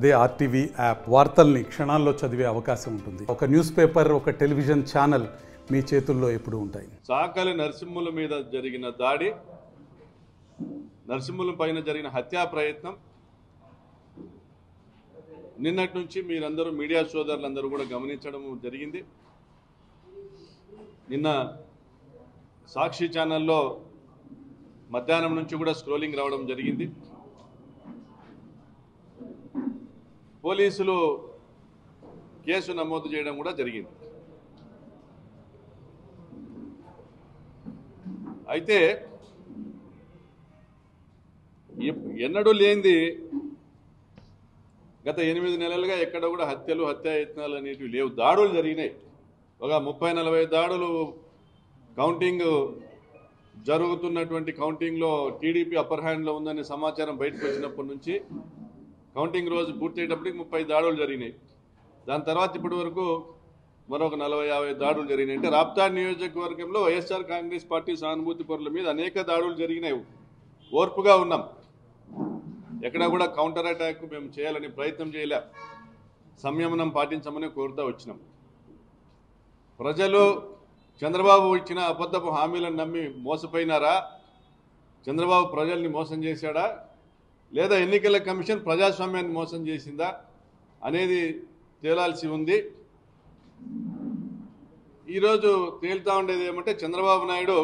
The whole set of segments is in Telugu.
అదే ఆర్టీవీ యాప్ వార్తల్ని క్షణాల్లో చదివే అవకాశం ఉంటుంది. ఒక న్యూస్ పేపర్, ఒక టెలివిజన్ ఛానల్ మీ చేతుల్లో ఎప్పుడూ ఉంటాయి. చాకలి నరసింహుల మీద జరిగిన దాడి, నరసింహుల పైన జరిగిన హత్యా ప్రయత్నం నిన్నటి నుంచి మీరందరూ మీడియా సోదరులందరూ కూడా గమనించడం జరిగింది. నిన్న సాక్షి ఛానల్లో మధ్యాహ్నం నుంచి కూడా స్క్రోలింగ్ రావడం జరిగింది. పోలీసులు కేసు నమోదు చేయడం కూడా జరిగింది. అయితే ఎన్నడూ లేనిది గత 8 నెలలుగా ఎక్కడ కూడా హత్యాయత్నాలు అనేటివి లేవు. దాడులు జరిగినాయి. ఒక 30-40 దాడులు కౌంటింగ్ జరుగుతున్నటువంటి కౌంటింగ్లో టీడీపీ అప్పర్ హ్యాండ్లో ఉందనే సమాచారం బయటకు వచ్చినప్పటి నుంచి కౌంటింగ్ రోజు పూర్తయ్యేటప్పటికి 30 దాడులు జరిగినాయి. దాని తర్వాత ఇప్పటి వరకు మరొక 40-50 దాడులు జరిగినాయి. అంటే రాప్తాడ్ నియోజకవర్గంలో వైఎస్ఆర్ కాంగ్రెస్ పార్టీ సానుభూతి పరుల మీద అనేక దాడులు జరిగినాయి. ఓర్పుగా ఉన్నాం. ఎక్కడా కూడా కౌంటర్ అటాక్ మేము చేయాలని ప్రయత్నం చేయలే. సంయమనం పాటించమని కోరుతూ వచ్చినాం. ప్రజలు చంద్రబాబు ఇచ్చిన అబద్ధపు హామీలను నమ్మి మోసపోయినారా? చంద్రబాబు ప్రజల్ని మోసం చేశాడా, లేదా ఎన్నికల కమిషన్ ప్రజాస్వామ్యాన్ని మోసం చేసిందా అనేది తేలాల్సి ఉంది. ఈరోజు తేలుతా ఉండేది ఏమంటే చంద్రబాబు నాయుడు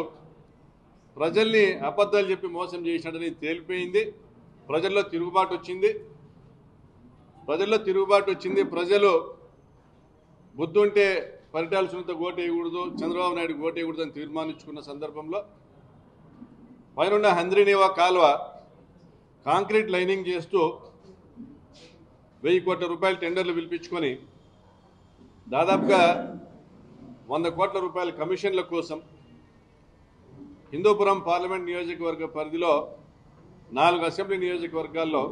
ప్రజల్ని అబద్ధాలు చెప్పి మోసం చేసినాడని తేలిపోయింది. ప్రజల్లో తిరుగుబాటు వచ్చింది. ప్రజలు బుద్ధుంటే పరిటాల సునీత ఓటేయకూడదు, చంద్రబాబు నాయుడు ఓటేయకూడదు అని తీర్మానించుకున్న సందర్భంలో పైనున్న హంద్రీనీవా కాలువ కాంక్రీట్ లైనింగ్ చేస్తూ 1000 కోట్ల రూపాయల టెండర్లు పిలిపించుకొని దాదాపుగా 100 కోట్ల రూపాయల కమిషన్ల కోసం హిందూపురం పార్లమెంట్ నియోజకవర్గ పరిధిలో 4 అసెంబ్లీ నియోజకవర్గాల్లో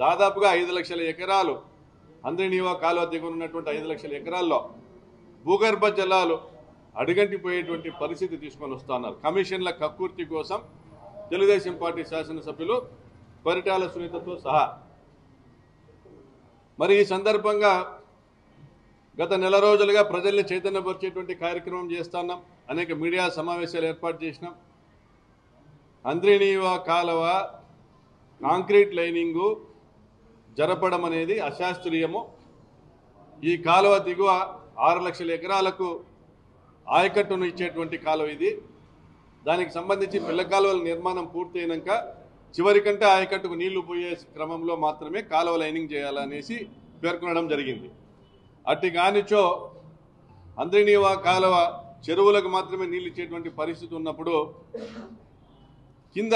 దాదాపుగా 5 లక్షల ఎకరాలు హంద్రీనీవా కాలువ దిగునున్నటువంటి 5 లక్షల ఎకరాల్లో భూగర్భ జలాలు అడుగంటిపోయేటువంటి పరిస్థితి తీసుకొని వస్తున్నారు. కమిషన్ల కక్కుర్తి కోసం తెలుగుదేశం పార్టీ శాసనసభ్యులు పరిటాల సునీతతో సహా. మరి ఈ సందర్భంగా గత నెల రోజులుగా ప్రజల్ని చైతన్యపరిచేటువంటి కార్యక్రమం చేస్తున్నాం. అనేక మీడియా సమావేశాలు ఏర్పాటు చేసినాం. హంద్రీనీవా కాలువ కాంక్రీట్ లైనింగు జరపడం అనేది అశాస్త్రీయము. ఈ కాలువ దిగువ 6 లక్షల ఎకరాలకు ఆయకట్టును ఇచ్చేటువంటి కాలువ ఇది. దానికి సంబంధించి పిల్ల కాలువల నిర్మాణం పూర్తయినాక చివరికంటే ఆయకట్టుకు నీళ్లు పోయే క్రమంలో మాత్రమే కాలువ లైనింగ్ చేయాలనేసి పేర్కొనడం జరిగింది. అట్టి కానిచో హంద్రీనీవా కాలువ చెరువులకు మాత్రమే నీళ్ళు ఇచ్చేటువంటి పరిస్థితి ఉన్నప్పుడు కింద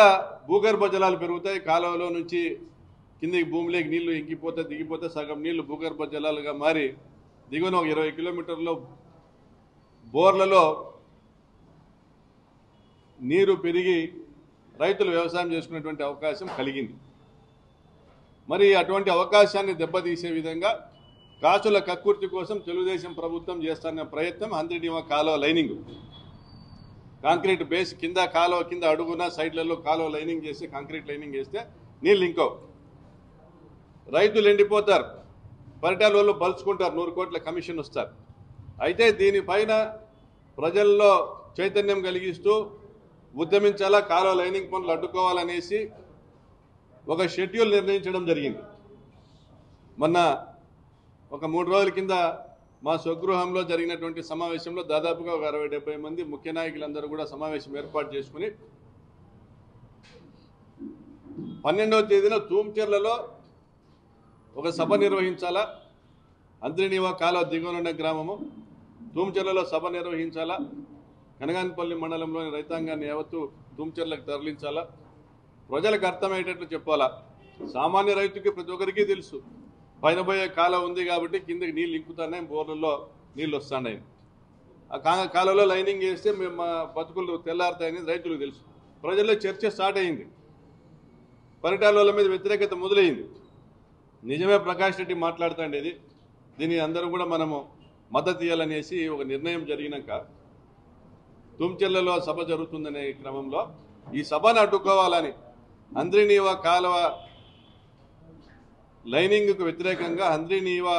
భూగర్భ జలాలు పెరుగుతాయి. కాలువలో నుంచి కిందకి భూమిలోకి నీళ్లు ఇంకిపోతే దిగిపోతే సగం నీళ్లు భూగర్భ జలాలుగా మారి దిగువన ఒక 20 కిలోమీటర్లో బోర్లలో నీరు పెరిగి రైతులు వ్యవసాయం చేసుకునేటువంటి అవకాశం కలిగింది. మరి అటువంటి అవకాశాన్ని దెబ్బతీసే విధంగా కాసుల కక్కుర్తి కోసం తెలుగుదేశం ప్రభుత్వం చేస్తున్న ప్రయత్నం హంద్రీనీవా కాలువ లైనింగ్, కాంక్రీట్ బేస్ కింద కాలువ కింద అడుగున సైడ్లలో కాలువ లైనింగ్ చేస్తే కాంక్రీట్ లైనింగ్ చేస్తే నీళ్ళు ఇంకో రైతులు ఎండిపోతారు. పరిటాల వాళ్ళు బలుచుకుంటారు, 100 కోట్ల కమిషన్ వస్తారు. అయితే దీనిపైన ప్రజల్లో చైతన్యం కలిగిస్తూ ఉద్యమించాలా, కాలువ లైనింగ్ పనులు అడ్డుకోవాలనేసి ఒక షెడ్యూల్ నిర్ణయించడం జరిగింది. మొన్న ఒక 3 రోజుల కింద మా స్వగృహంలో జరిగినటువంటి సమావేశంలో దాదాపుగా ఒక 60-70 మంది ముఖ్య నాయకులందరూ కూడా సమావేశం ఏర్పాటు చేసుకుని 12వ తేదీన తూంచెర్లలో ఒక సభ నిర్వహించాలా. హంద్రీనీవా కాలువ దిగువనున్న గ్రామము తూంచెర్లలో సభ నిర్వహించాలా. కనగానపల్లి మండలంలోని రైతాంగాన్ని యావత్తు తూంచెర్లకు తరలించాలా. ప్రజలకు అర్థమయ్యేటట్లు చెప్పాలా. సామాన్య రైతుకి ప్రతి ఒక్కరికి తెలుసు పైన పోయే కాలువ ఉంది కాబట్టి కిందకి నీళ్ళు ఇంకుతున్నాయి, బోర్లలో నీళ్ళు వస్తున్నాయి. ఆ కాలువలో లైనింగ్ చేస్తే మేము మా బతుకులు తెల్లారుతాయని రైతులకు తెలుసు. ప్రజల్లో చర్చ స్టార్ట్ అయింది. పరిటాల వాళ్ళ మీద వ్యతిరేకత మొదలైంది. నిజమే ప్రకాష్ రెడ్డి మాట్లాడుతుండేది. దీన్ని అందరూ కూడా మనము మద్దతు ఇవ్వాలనేసి ఒక నిర్ణయం జరిగినాక తుమ్చెర్లలో సభ జరుగుతుందనే క్రమంలో ఈ సభను అడ్డుకోవాలని హంద్రీనీవా కాలువ లైనింగ్కు వ్యతిరేకంగా హంద్రీనీవా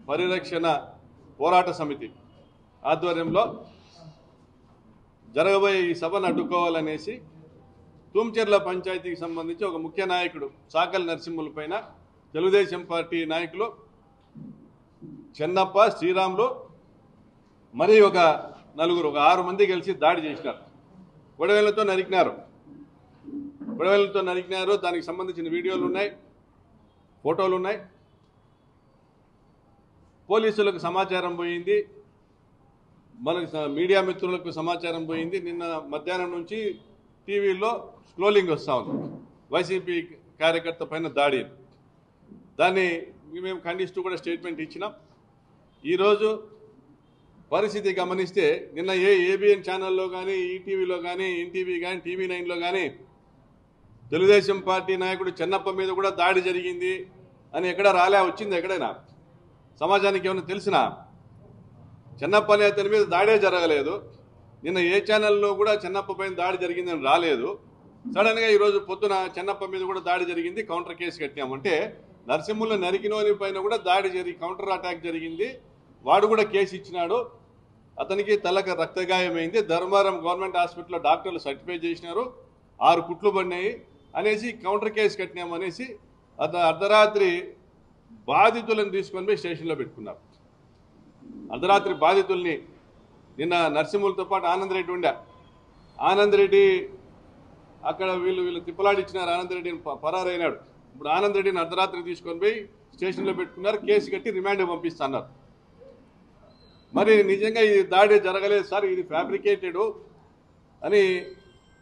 పరిరక్షణ పోరాట సమితి ఆధ్వర్యంలో జరగబోయే ఈ సభను అడ్డుకోవాలనేసి తుమ్చెర్ల పంచాయతీకి సంబంధించి ఒక ముఖ్య నాయకుడు సాకల్ నరసింహుల పైన తెలుగుదేశం పార్టీ నాయకులు చెన్నప్ప, శ్రీరాములు మరి ఒక నలుగురు, ఒక 6 మంది కలిసి దాడి చేసినారు. గొడవలతో నరికినారు. దానికి సంబంధించిన వీడియోలు ఉన్నాయి, ఫోటోలు ఉన్నాయి. పోలీసులకు సమాచారం పోయింది, మనకి మీడియా మిత్రులకు సమాచారం పోయింది. నిన్న మధ్యాహ్నం నుంచి టీవీలో స్క్రోలింగ్ వస్తూ ఉంది, వైసీపీ కార్యకర్త పైన దాడి. దాన్ని మేము ఖండిస్తూ కూడా స్టేట్మెంట్ ఇచ్చినాం. ఈరోజు పరిస్థితి గమనిస్తే నిన్న ఏబిఎన్ ఛానల్లో కానీ, ఈటీవీలో కానీ, ఎన్టీవీ కానీ, TV9లో కానీ తెలుగుదేశం పార్టీ నాయకుడు చెన్నప్ప మీద కూడా దాడి జరిగింది అని ఎక్కడ రాలే, వచ్చింది ఎక్కడైనా? సమాజానికి ఏమైనా తెలిసినా? చెన్నప్ప అనే అతని మీద దాడే జరగలేదు. నిన్న ఏ ఛానల్లో కూడా చెన్నప్ప పైన దాడి జరిగిందని రాలేదు. సడన్గా ఈరోజు పొద్దున చెన్నప్ప మీద కూడా దాడి జరిగింది, కౌంటర్ కేసు కట్టామంటే నరసింహులు నరికినోని పైన కూడా దాడి జరిగి కౌంటర్ అటాక్ జరిగింది. వాడు కూడా కేసు ఇచ్చినాడు. అతనికి తలకు రక్తగాయమైంది. ధర్మారం గవర్నమెంట్ హాస్పిటల్లో డాక్టర్లు సర్టిఫై చేసినారు, 6 కుట్లు పడినాయి అనేసి కౌంటర్ కేసు కట్టినామనేసి అర్ధరాత్రి బాధితులను తీసుకొని పోయి స్టేషన్లో పెట్టుకున్నారు. అర్ధరాత్రి బాధితుల్ని నిన్న నరసింహులతో పాటు ఆనంద్ రెడ్డి ఉండే, ఆనంద్ రెడ్డి అక్కడ వీళ్ళు తిప్పలాడిచ్చినారు. ఆనంద్ రెడ్డిని పరారైనాడు. ఇప్పుడు ఆనంద్ రెడ్డిని అర్ధరాత్రి తీసుకొని పోయి స్టేషన్లో పెట్టుకున్నారు, కేసు కట్టి రిమాండ్ పంపిస్తున్నారు. మరి నిజంగా ఇది దాడి జరగలేదు సార్, ఇది ఫ్యాబ్రికేటెడ్ అని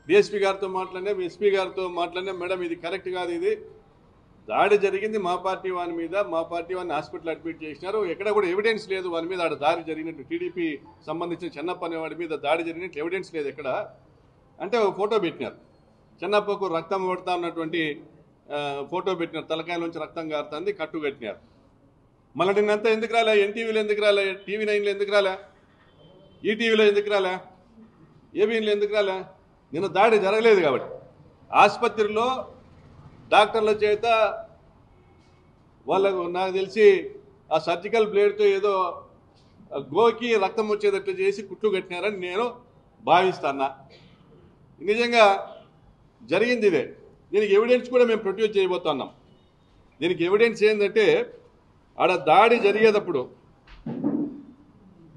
డిఎస్పీ గారితో మాట్లాడినాం, ఎస్పీ గారితో మాట్లాడినాం. మేడం ఇది కరెక్ట్ కాదు, ఇది దాడి జరిగింది మా పార్టీ వాని మీద, మా పార్టీ వాడిని హాస్పిటల్ అడ్మిట్ చేసినారు. ఎక్కడ కూడా ఎవిడెన్స్ లేదు వాని మీద ఆడ దాడి జరిగినట్టు. టీడీపీ సంబంధించిన చెన్నప్ప అనే వాడి మీద దాడి జరిగినట్టు ఎవిడెన్స్ లేదు ఎక్కడ అంటే. ఒక ఫోటో పెట్టినారు, చెన్నప్పకు రక్తం పడతా ఉన్నటువంటి ఫోటో పెట్టినారు, తలకాయ నుంచి రక్తం కారుతుంది, కట్టు కట్టినారు. మళ్ళీ నిన్నంతా ఎందుకు రాలే? ఎన్టీవీలో ఎందుకు రాలే? TV9లో ఎందుకు రాలే? ఈటీవీలో ఎందుకు రాలే? ఏబిఎన్లో ఎందుకు రాలే? నిన్న దాడి జరగలేదు కాబట్టి. ఆసుపత్రిలో డాక్టర్ల చేత వాళ్ళకు నాకు తెలిసి ఆ సర్జికల్ బ్లేడ్తో ఏదో గోకి రక్తం వచ్చేటట్టు చేసి కుట్లు కట్టినారని నేను భావిస్తున్నా. నిజంగా జరిగింది ఇదే. దీనికి ఎవిడెన్స్ కూడా మేము ప్రొడ్యూస్ చేయబోతున్నాం. దీనికి ఎవిడెన్స్ ఏంటంటే ఆడ దాడి జరిగేటప్పుడు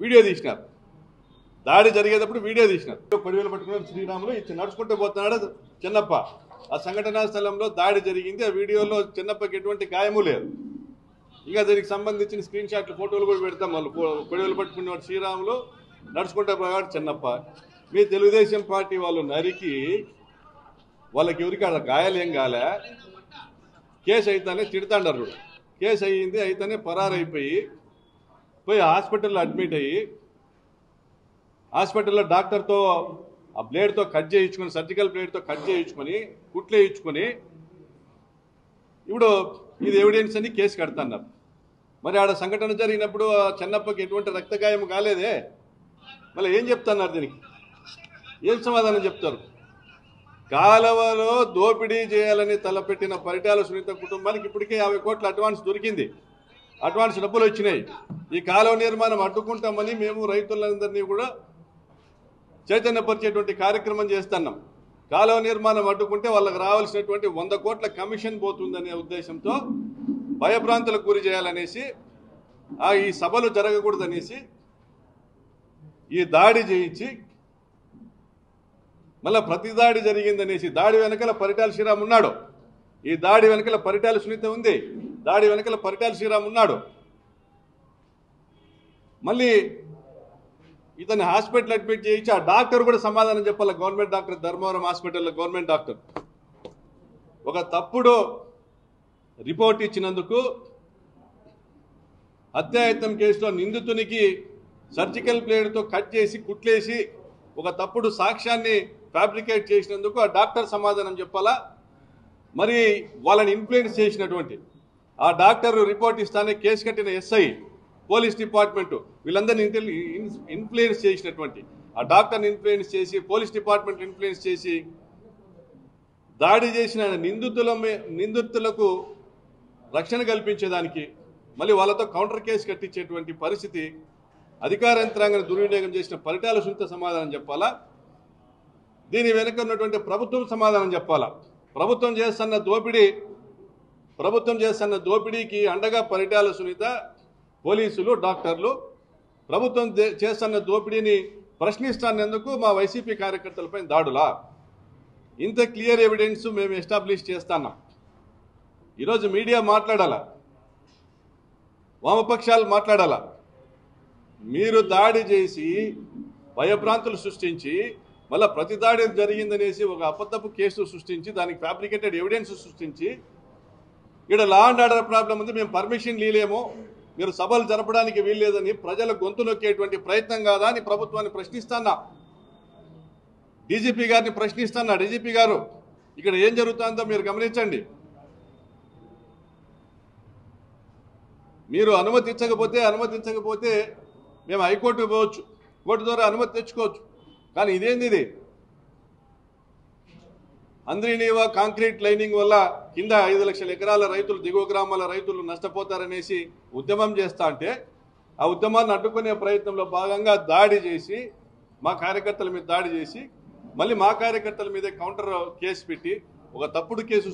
వీడియో తీసినారు, పడివేలు పట్టుకున్నారు శ్రీరాములు, నడుచుకుంటూ పోతున్నాడు చెన్నప్ప. ఆ సంఘటనా స్థలంలో దాడి జరిగింది. ఆ వీడియోలో చెన్నప్పకి ఎటువంటి గాయము లేదు. ఇంకా దీనికి సంబంధించిన స్క్రీన్ షాట్లు, ఫోటోలు కూడా పెడతాం. వాళ్ళు పడివేలు పట్టుకునేవాడు శ్రీరాములు, నడుచుకుంటూ పోయేవాడు చెన్నప్ప. మీ తెలుగుదేశం పార్టీ వాళ్ళు నరికి వాళ్ళకి ఎవరికి అలా గాయాలు ఏం కాలే, కేసు అయితేనే తిడతాండారు. కేసు అయ్యింది, అయితేనే పరారైపోయి హాస్పిటల్లో అడ్మిట్ అయ్యి హాస్పిటల్లో డాక్టర్తో ఆ బ్లేడ్తో కట్ చేయించుకొని, సర్జికల్ బ్లేడ్తో కట్ చేయించుకొని, కుట్లు వేయించుకొని ఇప్పుడు ఇది ఎవిడెన్స్ అని కేసు కడతాన్నారు. మరి ఆడ సంఘటన జరిగినప్పుడు చెన్నప్పకి ఎటువంటి రక్తగాయం కాలేదే. మళ్ళీ ఏం చెప్తున్నారు? దీనికి ఏం సమాధానం చెప్తారు? కాలువలో దోపిడీ చేయాలని తలపెట్టిన పరిటాల సునీత కుటుంబానికి ఇప్పటికే 50 కోట్ల అడ్వాన్స్ దొరికింది, అడ్వాన్స్ డబ్బులు వచ్చినాయి. ఈ కాలువ నిర్మాణం అడ్డుకుంటామని మేము రైతులందరినీ కూడా చైతన్యపరిచేటువంటి కార్యక్రమం చేస్తున్నాం. కాలువ నిర్మాణం అడ్డుకుంటే వాళ్ళకి రావాల్సినటువంటి 100 కోట్ల కమిషన్ పోతుందనే ఉద్దేశంతో భయభ్రాంతులకు గురి చేయాలనేసి, ఈ సభలు జరగకూడదనేసి ఈ దాడి చేయించి మళ్ళీ ప్రతి దాడి జరిగిందనేసి, దాడి వెనకాల పరిటాల శ్రీరామ్ ఉన్నాడు, ఈ దాడి వెనకాల పరిటాల సునీత ఉంది, దాడి వెనకాల పరిటాల శ్రీరామ్ ఉన్నాడు. మళ్ళీ ఇతన్ని హాస్పిటల్ అడ్మిట్ చేయించి ఆ డాక్టర్ కూడా సమాధానం చెప్పాలి. గవర్నమెంట్ డాక్టర్, ధర్మవరం హాస్పిటల్లో గవర్నమెంట్ డాక్టర్ ఒక తప్పుడు రిపోర్ట్ ఇచ్చినందుకు హత్యాయత్నం కేసులో నిందితునికి సర్జికల్ బ్లేడ్తో కట్ చేసి కుట్లేసి ఒక తప్పుడు సాక్ష్యాన్ని ఫ్యాబ్రికేట్ చేసినందుకు ఆ డాక్టర్ సమాధానం చెప్పాలా? మరి వాళ్ళని ఇన్ఫ్లుయెన్స్ చేసినటువంటి ఆ డాక్టర్ రిపోర్ట్ ఇస్తానే కేసు కట్టిన ఎస్ఐ, పోలీస్ డిపార్ట్మెంటు వీళ్ళందరినీ ఇన్ఫ్లుయెన్స్ చేసినటువంటి ఆ డాక్టర్ని ఇన్ఫ్లుయెన్స్ చేసి, పోలీస్ డిపార్ట్మెంట్ ఇన్ఫ్లుయెన్స్ చేసి దాడి చేసిన నిందితులకు రక్షణ కల్పించేదానికి మళ్ళీ వాళ్ళతో కౌంటర్ కేసు కట్టించేటువంటి పరిస్థితి అధికార యంత్రాంగాన్ని దుర్వినియోగం చేసిన పరిటాల సునీత సమాధానం చెప్పాలా, దీని వెనుక ఉన్నటువంటి ప్రభుత్వం సమాధానం చెప్పాలా? ప్రభుత్వం చేస్తున్న దోపిడీకి అండగా పరిటాల సునీత, పోలీసులు, డాక్టర్లు ప్రభుత్వం చేస్తున్న దోపిడీని ప్రశ్నిస్తానందుకు మా వైసీపీ కార్యకర్తలపై దాడులా? ఇంత క్లియర్ ఎవిడెన్స్ మేము ఎస్టాబ్లిష్ చేస్తున్నాం. ఈరోజు మీడియా మాట్లాడాలా, వామపక్షాలు మాట్లాడాలా? మీరు దాడి చేసి భయభ్రాంతులు సృష్టించి మళ్ళీ ప్రతి దాడి జరిగిందనేసి ఒక అబద్ధపు కేసు సృష్టించి దానికి ఫ్యాబ్రికేటెడ్ ఎవిడెన్స్ సృష్టించి ఇక్కడ లా అండ్ ఆర్డర్ ప్రాబ్లం ఉంది, మేము పర్మిషన్ లేలేమో, మీరు సభలు జరపడానికి వీల్లేదని ప్రజల గొంతు నొక్కేటువంటి ప్రయత్నం కాదా అని ప్రభుత్వాన్ని ప్రశ్నిస్తున్నా. డీజీపీ గారిని ప్రశ్నిస్తున్నా. డీజీపీ గారు, ఇక్కడ ఏం జరుగుతుందో మీరు గమనించండి. మీరు అనుమతించకపోతే మేము హైకోర్టుకు పోవచ్చు, కోర్టు ద్వారా అనుమతి తెచ్చుకోవచ్చు. కానీ ఇదేంది? ఇది అంద్రీనీవా కాంక్రీట్ లైనింగ్ వల్ల కింద 5 లక్షల ఎకరాల రైతులు, దిగువ గ్రామాల రైతులు నష్టపోతారనేసి ఉద్యమం చేస్తా అంటే ఆ ఉద్యమాన్ని అడ్డుకునే ప్రయత్నంలో భాగంగా దాడి చేసి మా కార్యకర్తల మీద దాడి చేసి మళ్ళీ మా కార్యకర్తల మీదే కౌంటర్ కేసు పెట్టి ఒక తప్పుడు కేసు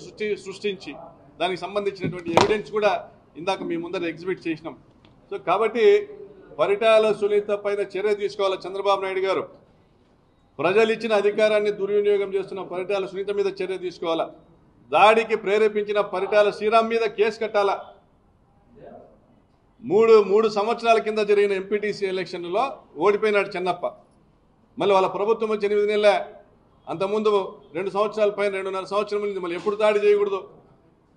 సృష్టించి దానికి సంబంధించినటువంటి ఎవిడెన్స్ కూడా ఇందాక మీ ముందర ఎగ్జిబిట్ చేసినాం. సో కాబట్టి పరిటాల సునీత పైన చర్య తీసుకోవాలి చంద్రబాబు నాయుడు గారు. ప్రజలు ఇచ్చిన అధికారాన్ని దుర్వినియోగం చేస్తున్న పరిటాల సునీత మీద చర్య తీసుకోవాలా. దాడికి ప్రేరేపించిన పరిటాల శ్రీరామ్ మీద కేసు కట్టాలా. మూడు సంవత్సరాల కింద జరిగిన ఎంపీటీసీ ఎలక్షన్లో ఓడిపోయినాడు చెన్నప్ప. మళ్ళీ వాళ్ళ ప్రభుత్వం వచ్చి 8 నెలలే, అంతకుముందు 2 సంవత్సరాల పైన 2.5 సంవత్సరం నుంచి మళ్ళీ ఎప్పుడు దాడి చేయకూడదు.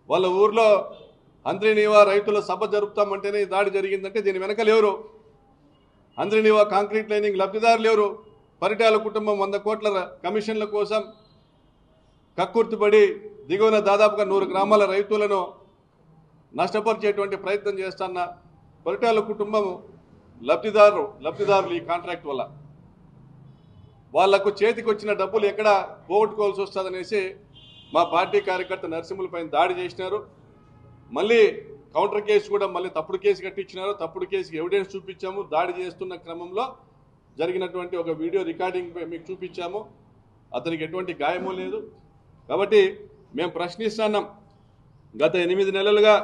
వాళ్ళ ఊర్లో అంద్రీనీవా రైతుల సభ జరుపుతామంటేనే దాడి జరిగిందంటే దీని వెనకలు ఎవరు? అంద్రీనీవా కాంక్రీట్ లైనింగ్ లబ్ధిదారులు ఎవరు? పరిటాల కుటుంబం 100 కోట్ల కమిషన్ల కోసం కక్కుర్తిపడి దిగువన దాదాపుగా 100 గ్రామాల రైతులను నష్టపరిచేటువంటి ప్రయత్నం చేస్తున్న పరిటాల కుటుంబం లబ్ధిదారులు ఈ కాంట్రాక్ట్ వల్ల వాళ్లకు చేతికి వచ్చిన డబ్బులు ఎక్కడ పోగొట్టుకోవాల్సి వస్తుందనేసి మా పార్టీ కార్యకర్త నరసింహులపైన దాడి చేసినారు. మళ్ళీ కౌంటర్ కేసు కూడా మళ్ళీ తప్పుడు కేసు కట్టించినారు. తప్పుడు కేసుకి ఎవిడెన్స్ చూపించాము. దాడి చేస్తున్న క్రమంలో జరిగినటువంటి ఒక వీడియో రికార్డింగ్ మీకు చూపించాము. అతనికి ఎటువంటి గాయమూ లేదు. కాబట్టి మేము ప్రశ్నిస్తున్నాం. గత 8 నెలలుగా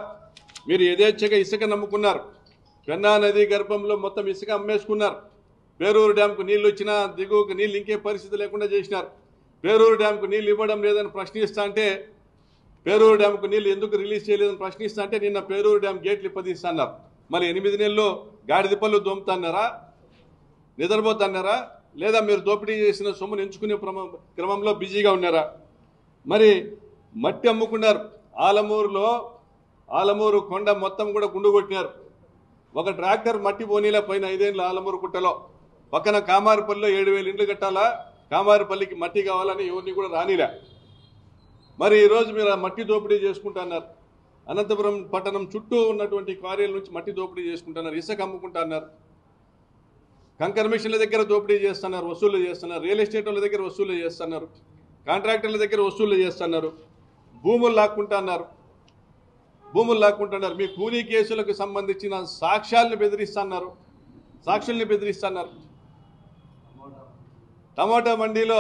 మీరు యథేచ్ఛగా ఇసుక నమ్ముకున్నారు. పెన్నా నది గర్భంలో మొత్తం ఇసుక అమ్మేసుకున్నారు. పేరూరు డ్యాంకు నీళ్లు వచ్చినా దిగువకు నీళ్ళు ఇంకే పరిస్థితి లేకుండా చేసినారు. పేరూరు డ్యాంకు నీళ్ళు ఇవ్వడం లేదని ప్రశ్నిస్తా అంటే, పేరూరు డ్యాంకు నీళ్ళు ఎందుకు రిలీజ్ చేయలేదని ప్రశ్నిస్తా అంటే నిన్న పేరూరు డ్యామ్ గేట్లు ఇప్పదీస్తున్నారు. మరి 8 నెలల్లో గాడిద పళ్ళు దొమ్ముతున్నారా, నిద్రపోతున్నారా, లేదా మీరు దోపిడీ చేసిన సొమ్మును ఎంచుకునే క్రమంలో బిజీగా ఉన్నారా? మరి మట్టి అమ్ముకున్నారు. ఆలమూరు కొండ మొత్తం కూడా గుండు కొట్టినారు. ఒక ట్రాక్టర్ మట్టి పోనీలా పైన 5 ఏళ్ళు ఆలమూరు కుట్టలో. పక్కన కామారిపల్లిలో 7,000 ఇండ్లు కట్టాలా, కామారిపల్లికి మట్టి కావాలని ఎవరిని కూడా రానిలే. మరి ఈరోజు మీరు ఆ మట్టి దోపిడీ చేసుకుంటున్నారు. అనంతపురం పట్టణం చుట్టూ ఉన్నటువంటి క్వారీల నుంచి మట్టి దోపిడీ చేసుకుంటున్నారు. ఇసుక అమ్ముకుంటున్నారు. కంకర్ మిషన్ల దగ్గర దోపిడీ చేస్తున్నారు, వసూళ్లు చేస్తున్నారు. రియల్ ఎస్టేట్ వాళ్ళ దగ్గర వసూళ్లు చేస్తున్నారు. కాంట్రాక్టర్ల దగ్గర వసూళ్లు చేస్తున్నారు. భూములు లాక్కుంటున్నారు. మీ కూలీ కేసులకు సంబంధించిన సాక్ష్యాలను బెదిరిస్తున్నారు. టమాటా మండీలో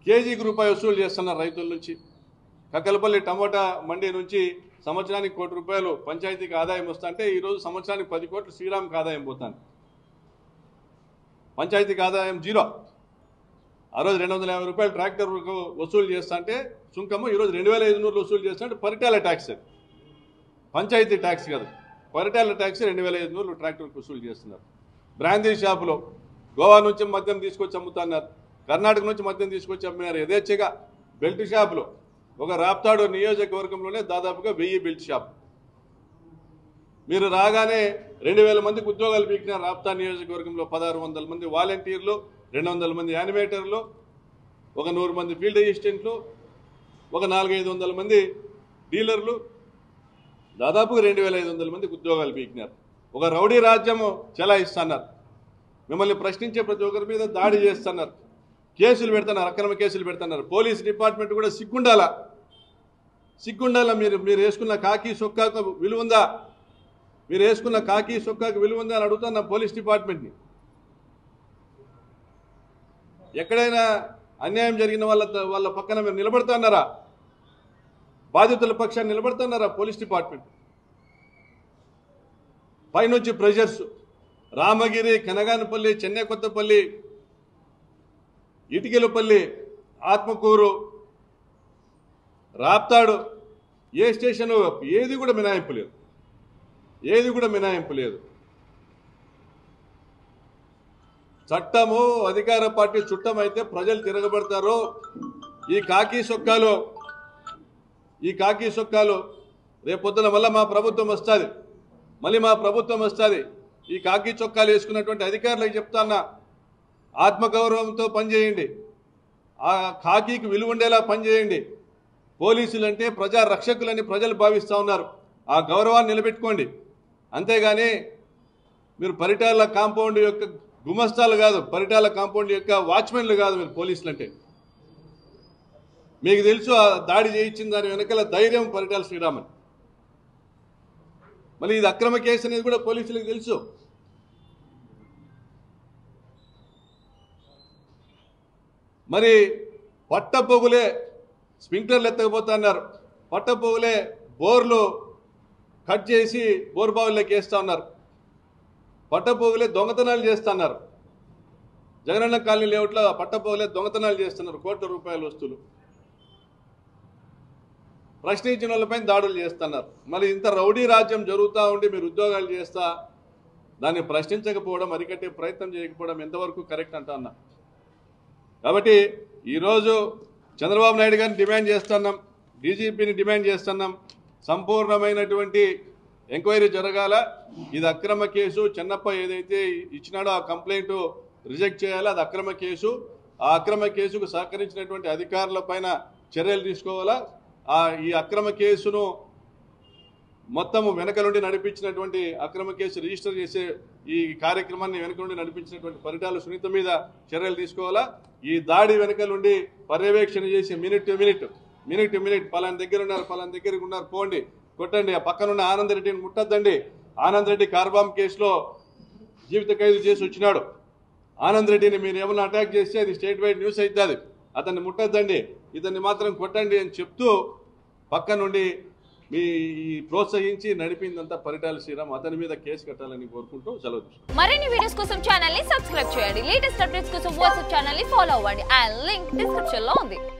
కేజీకి రూపాయి వసూలు చేస్తున్నారు రైతుల నుంచి. కక్కలపల్లి టమాటా మండీ నుంచి సంవత్సరానికి ₹1 కోటి పంచాయతీకి ఆదాయం వస్తుంటే ఈరోజు సంవత్సరానికి 10 కోట్లు శ్రీరామ్కి ఆదాయం పోతాను. పంచాయతీకి ఆదాయం జీరో. ఆ రోజు ₹250 ట్రాక్టర్కు వసూలు చేస్తుంటే సుంకము ఈరోజు 2,500 వసూలు చేస్తుంటే పరిటాల ట్యాక్స్, పంచాయతీ ట్యాక్స్ కాదు, పరిటాల ట్యాక్స్ 2,500 ట్రాక్టర్కు వసూలు చేస్తున్నారు. బ్రాందీ షాపులో గోవా నుంచి మద్యం తీసుకొచ్చి అమ్ముతున్నారు. కర్ణాటక నుంచి మద్యం తీసుకొచ్చి అమ్మినారు యథేచ్ఛగా. బెల్ట్ షాపులో ఒక రాప్తాడు నియోజకవర్గంలోనే దాదాపుగా 1000 బెల్ట్ షాప్. మీరు రాగానే 2,000 మందికి ఉద్యోగాలు పీకినారు. రాప్తా నియోజకవర్గంలో 1,600 మంది వాలంటీర్లు, 200 మంది యానిమేటర్లు, ఒక 100 మంది ఫీల్డ్ అసిస్టెంట్లు, ఒక 400-500 మంది డీలర్లు, దాదాపుగా 2,500 మందికి ఉద్యోగాలు పీకినారు. ఒక రౌడీ రాజ్యము చెలాయిస్తున్నారు. మిమ్మల్ని ప్రశ్నించే ప్రతి ఒక్కరి మీద దాడి చేస్తున్నారు. కేసులు పెడుతున్నారు, అక్రమ కేసులు పెడుతున్నారు. పోలీస్ డిపార్ట్మెంట్ కూడా సిగ్గుండాల. మీరు వేసుకున్న కాకి సొక్కాకు విలువ ఉందా? మీరు వేసుకున్న కాకి సొక్కాకు విలువ ఉందా అని అడుగుతున్నా పోలీస్ డిపార్ట్మెంట్ని. ఎక్కడైనా అన్యాయం జరిగిన వాళ్ళ పక్కన మీరు నిలబడుతున్నారా? బాధితుల పక్షాన్ని నిలబడుతున్నారా పోలీస్ డిపార్ట్మెంట్? పైనుంచి ప్రెషర్స్ రామగిరి, కనగానపల్లి, చెన్నై కొత్తపల్లి, ఇటికెలపల్లి, ఆత్మకూరు, రాప్తాడు, ఏ స్టేషన్ ఏది కూడా మినహాయింపు లేదు. ఏది కూడా మినహాయింపు లేదు. చట్టము అధికార పార్టీ చుట్టం అయితే ప్రజలు తిరగబడతారు. ఈ కాకి సొక్కాలు రేపొద్దున మళ్ళీ మా ప్రభుత్వం వస్తుంది. ఈ కాకి చొక్కాలు వేసుకున్నటువంటి అధికారులకు చెప్తాన్నా, ఆత్మగౌరవంతో పనిచేయండి. ఆ కాకికి విలువ ఉండేలా పనిచేయండి. పోలీసులు అంటే ప్రజా రక్షకులని ప్రజలు భావిస్తూ ఉన్నారు. ఆ గౌరవాన్ని నిలబెట్టుకోండి. అంతేగాని మీరు పరిటాల కాంపౌండ్ యొక్క గుమస్తాలు కాదు, పరిటాల కాంపౌండ్ యొక్క వాచ్మెన్లు కాదు మీరు పోలీసులు అంటే. మీకు తెలుసు ఆ దాడి చేయించిన దాని వెనకాల ధైర్యం పరిటాల శ్రీరామన్. మళ్ళీ ఇది అక్రమ కేసు అనేది కూడా పోలీసులకు తెలుసు. మరి పట్టపొగులే స్ప్రింక్లర్లు ఎత్తకపోతున్నారు, పట్టపొగులే బోర్లు కట్ చేసి బోర్ బావుల్లోకి వేస్తూ ఉన్నారు, పట్టపొగులే దొంగతనాలు చేస్తున్నారు. జగనన్న కాలనీ లేఅవుట్లో పట్టపొగులే దొంగతనాలు చేస్తున్నారు, కోట్ల రూపాయల వస్తువులు. ప్రశ్నించిన వాళ్ళపైన దాడులు చేస్తున్నారు. మరి ఇంత రౌడీ రాజ్యం జరుగుతూ ఉండి మీరు ఉద్యోగాలు చేస్తా దాన్ని ప్రశ్నించకపోవడం, అరికట్టే ప్రయత్నం చేయకపోవడం ఎంతవరకు కరెక్ట్ అంటా అన్నా. కాబట్టి ఈరోజు చంద్రబాబు నాయుడు గారిని డిమాండ్ చేస్తున్నాం, డీజీపీని డిమాండ్ చేస్తున్నాం, సంపూర్ణమైనటువంటి ఎంక్వైరీ జరగాల. ఇది అక్రమ కేసు. చెన్నప్ప ఏదైతే ఇచ్చినాడో ఆ కంప్లైంట్ రిజెక్ట్ చేయాలి. అది అక్రమ కేసు. ఆ అక్రమ కేసుకు సహకరించినటువంటి అధికారుల పైన చర్యలు తీసుకోవాలా. ఈ అక్రమ కేసును మొత్తము వెనక నుండి నడిపించినటువంటి, అక్రమ కేసు రిజిస్టర్ చేసే ఈ కార్యక్రమాన్ని వెనక నుండి నడిపించినటువంటి పరిటాల సునీత మీద చర్యలు తీసుకోవాలా. ఈ దాడి వెనక నుండి పర్యవేక్షణ చేసి మినిట్ టు మినిట్ పలానా దగ్గర ఉన్నారు పోండి, కొట్టండి. ఆ పక్కనున్న ఆనంద్ రెడ్డిని ముట్టద్దండి. ఆనంద్ రెడ్డి కార్బామ్ కేసులో జీవిత ఖైదు చేసి వచ్చినాడు. ఆనంద్ రెడ్డిని మీరు ఏమన్నా అటాక్ చేస్తే అది స్టేట్ వైడ్ న్యూస్ అవుతుంది. అతన్ని ముట్టద్దండి, ఇతన్ని మాత్రం కొట్టండి అని చెప్తూ పక్క నుండి మీ ప్రోత్సహించి నడిపిందంతా పరిటాల శ్రీరామ్. అతని మీద కేసు కట్టాలని కోరుకుంటూ సెలవు తీసుకుంటాం. మరిన్ని వీడియోస్ కోసం ఛానల్ ని సబ్స్క్రైబ్ చేయండి. లేటెస్ట్ అప్డేట్స్ కోసం వాట్సాప్ ఛానల్ ని ఫాలో అవ్వండి. ఆ లింక్ డిస్క్రిప్షన్ లో ఉంది.